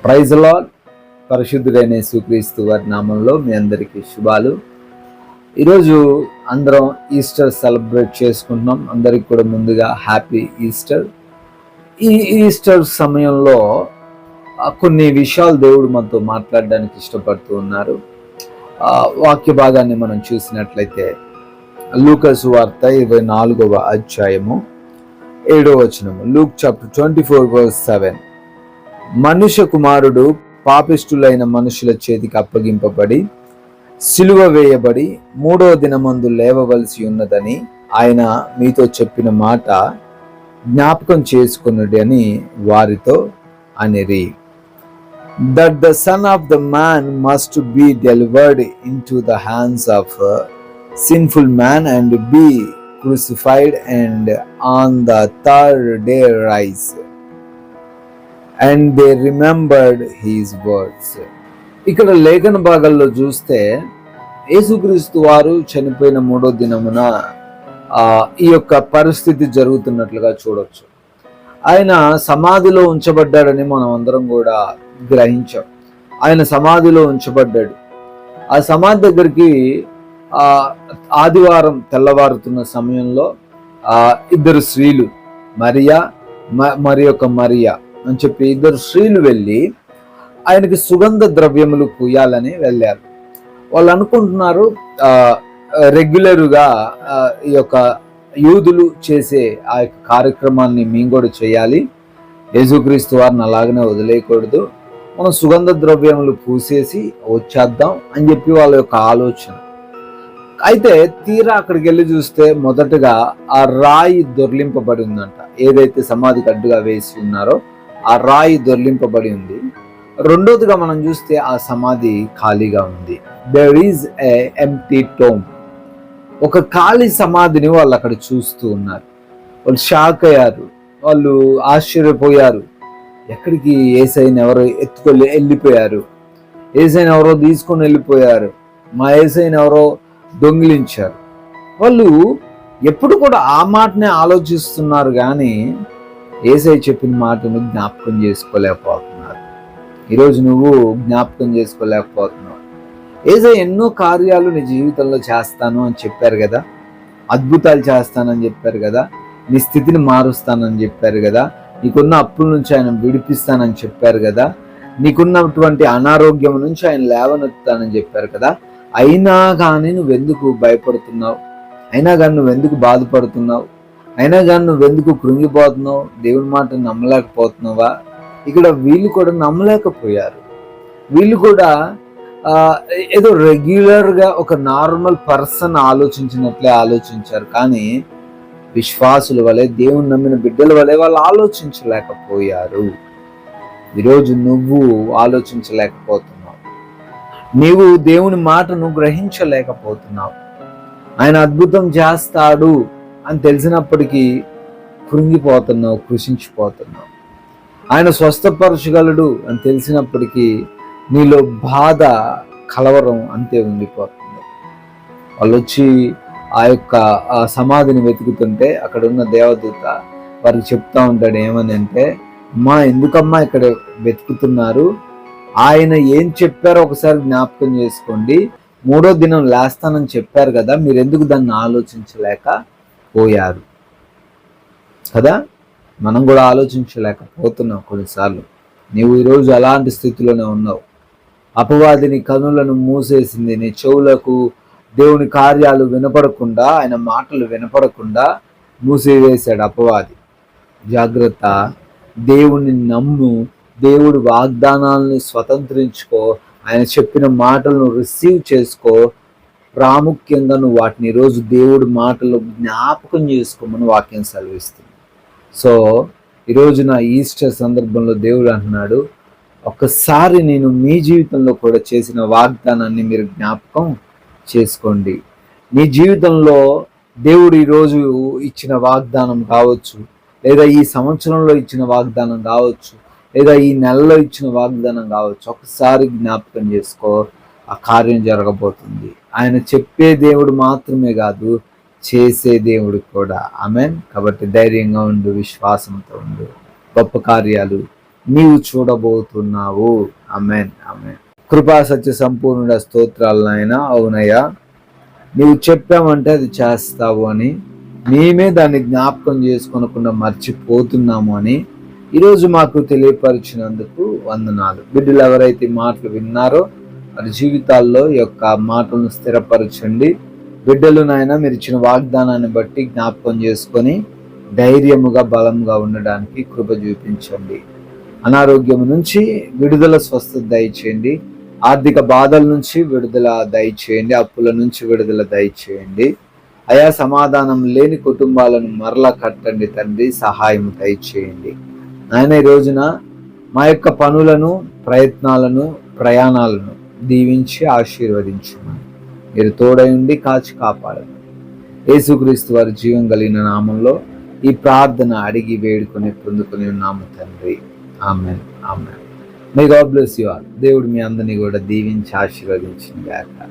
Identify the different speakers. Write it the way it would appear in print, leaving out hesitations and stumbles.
Speaker 1: Praise lord. పరిశుద్ధుడైన యేసుక్రీస్తు వారి నామంలో మీ అందరికీ శుభాలు. ఈరోజు అందరం ఈస్టర్ సెలబ్రేట్ చేసుకుంటున్నాం. అందరికి కూడా ముందుగా హ్యాపీ ఈస్టర్. ఈ ఈస్టర్ సమయంలో కొన్ని విషయాలు దేవుడు మనతో మాట్లాడడానికి ఇష్టపడుతూ ఉన్నారు. వాక్య భాగాన్ని మనం చూసినట్లయితే లూకా సువార్త 24వ అధ్యాయము 7వ వచనము. Luke chapter 24:7. మనుష్య కుమారుడు పాపిష్టులైన మనుషుల చేతికి అప్పగింపబడి సిలువ వేయబడి 3వ దినమందు లేవవలసి ఉన్నదని ఆయన మీతో చెప్పిన మాట జ్ఞాపకం చేసుకున్నది అని వారితో అనిరి. That the son of the man must be delivered into the hands of sinful man and be crucified and on the third day rise. And they remembered his words. ఇక్కడ లేఖన భాగాల్లో చూస్తే యేసుక్రీస్తు వారు చనిపోయిన 3వ దినమున ఈ యొక్క పరిస్థితి జరుగుతున్నట్లుగా చూడొచ్చు. ఆయన సమాధిలో ఉంచబడ్డాడని మనం అందరం కూడా గ్రహించాం. ఆయన సమాధిలో ఉంచబడ్డాడు. ఆ సమాధి దగ్గరికి ఆదివారం తెల్లవారుతున్న సమయంలో ఇద్దరు స్త్రీలు, మరియా మరి ఒక మరియా అని చెప్పి ఇద్దరు స్త్రీలు వెళ్ళి ఆయనకి సుగంధ ద్రవ్యములు పూయాలని వెళ్ళారు. వాళ్ళు అనుకుంటున్నారు రెగ్యులర్గా ఈ యొక్క యూదులు చేసే ఆ యొక్క కార్యక్రమాన్ని మేము కూడా చేయాలి, యేసుక్రీస్తు వారిని అలాగనే వదిలేయకూడదు, మనం సుగంధ ద్రవ్యములు పూసేసి వచ్చేద్దాం అని చెప్పి వాళ్ళ యొక్క ఆలోచన. అయితే తీరా అక్కడికి వెళ్ళి చూస్తే మొదటగా ఆ రాయి దొర్లింపబడి ఉందంట. ఏదైతే సమాధికి అడ్డుగా వేసి ఉన్నారో ఆ రాయి దొర్లింపబడి ఉంది. రెండోదిగా మనం చూస్తే ఆ సమాధి ఖాళీగా ఉంది. There is a empty tome. ఒక ఖాళీ సమాధిని వాళ్ళు అక్కడ చూస్తూ ఉన్నారు. వాళ్ళు షాక్ అయ్యారు, వాళ్ళు ఆశ్చర్యపోయారు. ఎక్కడికి యేసయ్యని ఎవరో ఎత్తుకొని వెళ్ళిపోయారు, యేసయ్యని ఎవరో తీసుకొని వెళ్ళిపోయారు, మా యేసయ్యని ఎవరో దొంగిలించారు. వాళ్ళు ఎప్పుడు కూడా ఆ మాటనే ఆలోచిస్తున్నారు కానీ యేసయ్య చెప్పిన మాటను జ్ఞాపకం చేసుకోలేకపోతున్నారు. ఈరోజు నువ్వు జ్ఞాపకం చేసుకోలేకపోతున్నావు. యేసయ్య ఎన్నో కార్యాలు నీ జీవితంలో చేస్తాను అని చెప్పారు కదా, అద్భుతాలు చేస్తానని చెప్పారు కదా, నీ స్థితిని మారుస్తానని చెప్పారు కదా, నీకున్న అప్పుల నుంచి ఆయన విడిపిస్తానని చెప్పారు కదా, నీకున్నటువంటి అనారోగ్యం నుంచి ఆయన లేవనెత్తానని చెప్పారు కదా. అయినా కానీ నువ్వెందుకు భయపడుతున్నావు? అయినా కానీ నువ్వెందుకు బాధపడుతున్నావు? అయినా కానీ నువ్వెందుకు కృంగిపోతున్నావు? దేవుని మాట నమ్మలేకపోతున్నావా? ఇక్కడ వీళ్ళు కూడా నమ్మలేకపోయారు. వీళ్ళు కూడా ఏదో రెగ్యులర్గా ఒక నార్మల్ పర్సన్ ఆలోచించినట్లే ఆలోచించారు. కానీ విశ్వాసుల వలె, దేవుని నమ్మిన బిడ్డల వలె వాళ్ళు ఆలోచించలేకపోయారు. ఈరోజు నువ్వు ఆలోచించలేకపోతున్నావు. నీవు దేవుని మాటను గ్రహించలేకపోతున్నావు. ఆయన అద్భుతం చేస్తాడు అని తెలిసినప్పటికీ కృంగిపోతున్నావు, కృషించిపోతున్నావు. ఆయన స్వస్థపరచగలడు అని తెలిసినప్పటికీ నీలో బాధ, కలవరం అంతే ఉండిపోతుంది. వాళ్ళు వచ్చి ఆ యొక్క సమాధిని వెతుకుతుంటే అక్కడ ఉన్న దేవదూత వారికి చెప్తా ఉంటాడు ఏమని అంటే, అమ్మా ఎందుకమ్మా ఇక్కడ వెతుకుతున్నారు? ఆయన ఏం చెప్పారో ఒకసారి జ్ఞాపకం చేసుకోండి. 3వ దినం లేస్తానని చెప్పారు కదా, మీరు ఎందుకు దాన్ని ఆలోచించలేకపోయారు కదా? మనం కూడా ఆలోచించలేకపోతున్నాం కొన్నిసార్లు. నీవు ఈరోజు అలాంటి స్థితిలోనే ఉన్నావు. అపవాదిని కనులను మూసేసింది. నీ చెవులకు దేవుని కార్యాలు వినపడకుండా, ఆయన మాటలు వినపడకుండా మూసివేశాడు అపవాది. జాగ్రత్త, దేవుని నమ్ము, దేవుడి వాగ్దానాలని స్వతంత్రించుకో, ఆయన చెప్పిన మాటలను రిసీవ్ చేసుకో. ప్రాముఖ్యంగా నువ్వు వాటిని ఈరోజు దేవుడి మాటలు జ్ఞాపకం చేసుకోమని వాక్యం సెలవిస్తుంది. సో ఈరోజు నా ఈస్టర్ సందర్భంలో దేవుడు అంటున్నాడు, ఒక్కసారి నేను మీ జీవితంలో కూడా చేసిన వాగ్దానాన్ని మీరు జ్ఞాపకం చేసుకోండి. నీ జీవితంలో దేవుడు ఈరోజు ఇచ్చిన వాగ్దానం కావచ్చు, లేదా ఈ సంవత్సరంలో ఇచ్చిన వాగ్దానం కావచ్చు, లేదా ఈ నెలలో ఇచ్చిన వాగ్దానం కావచ్చు. ఒకసారి జ్ఞాపకం చేసుకో, ఆ కార్యం జరగబోతుంది. ఆయన చెప్పే దేవుడు మాత్రమే కాదు, చేసే దేవుడు కూడా. ఆమెన్. కాబట్టి ధైర్యంగా ఉండు, విశ్వాసంతో ఉండు. గొప్ప కార్యాలు నీవు చూడబోతున్నావు. ఆమెన్. ఆమెన్. కృపా సత్య సంపూర్ణుడ స్తోత్రాలు నాయన. అవునయ్యా, నీవు చెప్పామంటే అది చేస్తావు అని, మేమే దాన్ని జ్ఞాపకం చేసుకోనకుండా మర్చిపోతున్నాము అని ఈరోజు మాకు తెలియపరిచినందుకు వందనాలు. బిడ్డలు ఎవరైతే మాటలు విన్నారో వారి జీవితాల్లో ఈ యొక్క మాటలను స్థిరపరచండి. బిడ్డలు నాయన మీరు ఇచ్చిన వాగ్దానాన్ని బట్టి జ్ఞాపకం చేసుకొని ధైర్యముగా బలంగా ఉండడానికి కృప చూపించండి. అనారోగ్యం నుంచి విడుదల, స్వస్థత దయచేయండి. ఆర్థిక బాధల నుంచి విడుదల దయచేయండి. అప్పుల నుంచి విడుదల దయచేయండి. అయా, సమాధానం లేని కుటుంబాలను మరలా కట్టండి తండ్రి. సహాయం దయచేయండి నాయన. ఈ రోజున మా యొక్క పనులను, ప్రయత్నాలను, ప్రయాణాలను దీవించి ఆశీర్వదించమని మీరు తోడై ఉండి కాచి కాపాడమని యేసుక్రీస్తు వారి జీవం కలిగిన నామంలో ఈ ప్రార్థన అడిగి వేడుకొని పొందుకొని ఉన్నాము తండ్రి. Amen. Amen. May God bless you all. దేవుడు మీ అందరినీ కూడా దీవించి ఆశీర్వదించిన గాక.